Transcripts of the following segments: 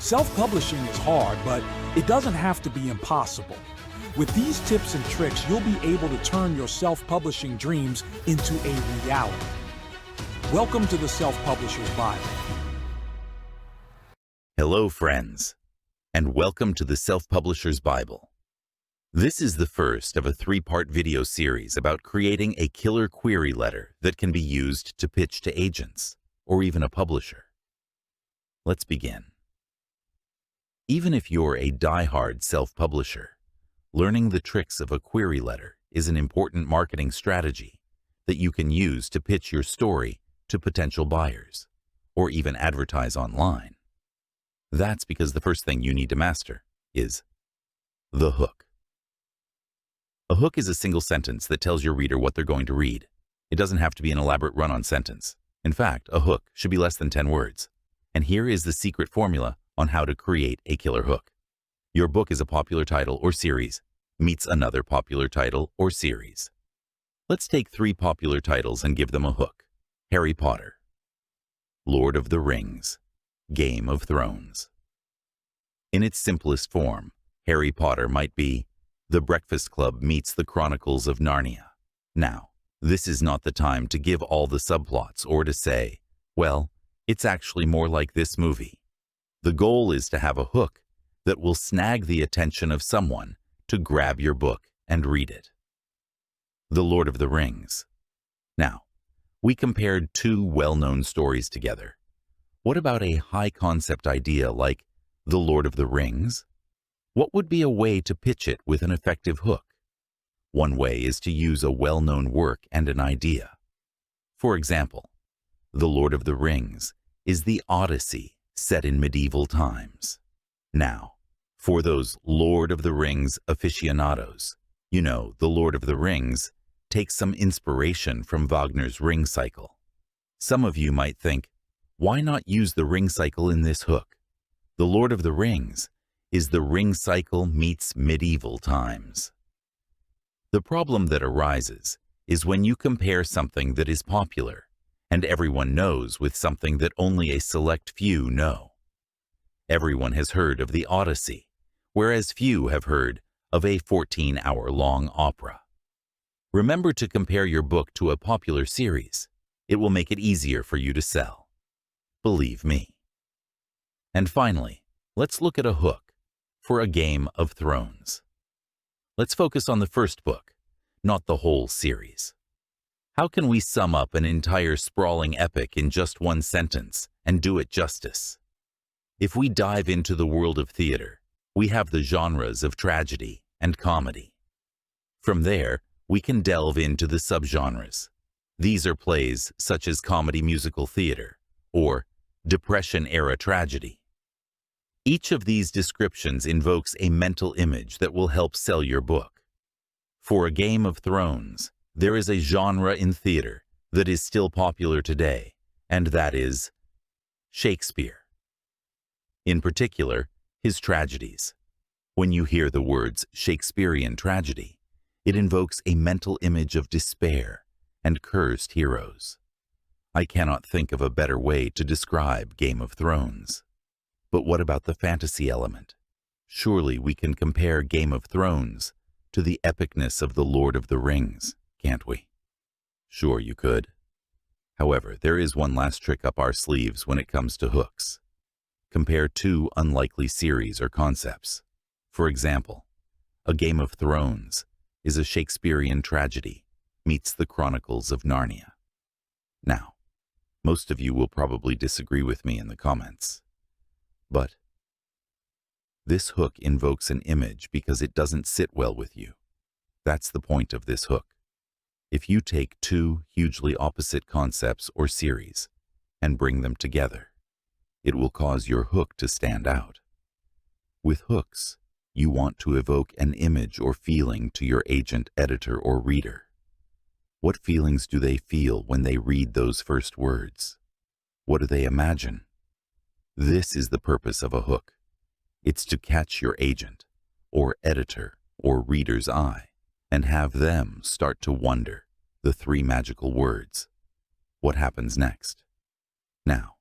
Self-publishing is hard, but it doesn't have to be impossible. With these tips and tricks, you'll be able to turn your self-publishing dreams into a reality. Welcome to the Self-Publisher's Bible. Hello, friends, and welcome to the Self-Publisher's Bible. This is the first of a three-part video series about creating a killer query letter that can be used to pitch to agents or even a publisher. Let's begin. Even if you're a die-hard self-publisher, learning the tricks of a query letter is an important marketing strategy that you can use to pitch your story to potential buyers or even advertise online. That's because the first thing you need to master is the hook. A hook is a single sentence that tells your reader what they're going to read. It doesn't have to be an elaborate run-on sentence. In fact, a hook should be less than 10 words. And here is the secret formula on how to create a killer hook. Your book is a popular title or series meets another popular title or series. Let's take three popular titles and give them a hook. Harry Potter, Lord of the Rings, Game of Thrones. In its simplest form, Harry Potter might be The Breakfast Club meets the Chronicles of Narnia. Now, this is not the time to give all the subplots or to say, well, it's actually more like this movie. The goal is to have a hook that will snag the attention of someone to grab your book and read it. The Lord of the Rings. Now, we compared two well-known stories together. What about a high-concept idea like The Lord of the Rings? What would be a way to pitch it with an effective hook? One way is to use a well-known work and an idea. For example, The Lord of the Rings is the Odyssey set in medieval times. Now, for those Lord of the Rings aficionados, you know The Lord of the Rings takes some inspiration from Wagner's Ring Cycle. Some of you might think, why not use the Ring Cycle in this hook? The Lord of the Rings is the Ring Cycle meets medieval times. The problem that arises is when you compare something that is popular and everyone knows with something that only a select few know. Everyone has heard of the Odyssey, whereas few have heard of a 14-hour-long opera. Remember to compare your book to a popular series. It will make it easier for you to sell. Believe me. And finally, let's look at a hook for A Game of Thrones. Let's focus on the first book, not the whole series. How can we sum up an entire sprawling epic in just one sentence and do it justice? If we dive into the world of theater, we have the genres of tragedy and comedy. From there, we can delve into the subgenres. These are plays such as comedy musical theater or Depression-era tragedy. Each of these descriptions invokes a mental image that will help sell your book. For A Game of Thrones, there is a genre in theater that is still popular today, and that is Shakespeare. In particular, his tragedies. When you hear the words Shakespearean tragedy, it invokes a mental image of despair and cursed heroes. I cannot think of a better way to describe Game of Thrones. But what about the fantasy element? Surely we can compare Game of Thrones to the epicness of The Lord of the Rings, can't we? Sure you could. However, there is one last trick up our sleeves when it comes to hooks. Compare two unlikely series or concepts. For example, A Game of Thrones is a Shakespearean tragedy meets the Chronicles of Narnia. Now, most of you will probably disagree with me in the comments. But this hook invokes an image because it doesn't sit well with you. That's the point of this hook. If you take two hugely opposite concepts or series and bring them together, it will cause your hook to stand out. With hooks, you want to evoke an image or feeling to your agent, editor, or reader. What feelings do they feel when they read those first words? What do they imagine? This is the purpose of a hook. It's to catch your agent, or editor, or reader's eye, and have them start to wonder the three magical words. What happens next? Now,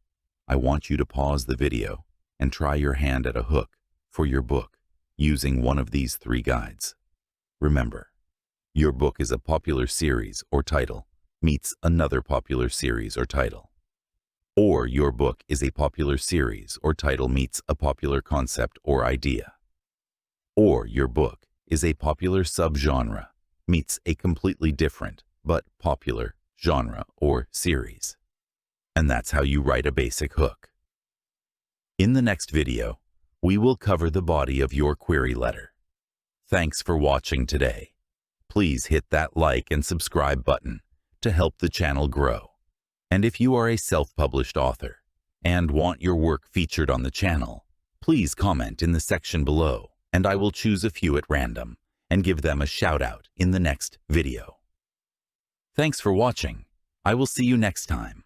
I want you to pause the video and try your hand at a hook for your book using one of these 3 guides. Remember, your book is a popular series or title meets another popular series or title. Or your book is a popular series or title meets a popular concept or idea. Or your book is a popular subgenre meets a completely different but popular genre or series. And that's how you write a basic hook. In the next video, we will cover the body of your query letter. Thanks for watching today. Please hit that like and subscribe button to help the channel grow. And if you are a self-published author and want your work featured on the channel, please comment in the section below, and I will choose a few at random and give them a shout out in the next video. Thanks for watching. I will see you next time.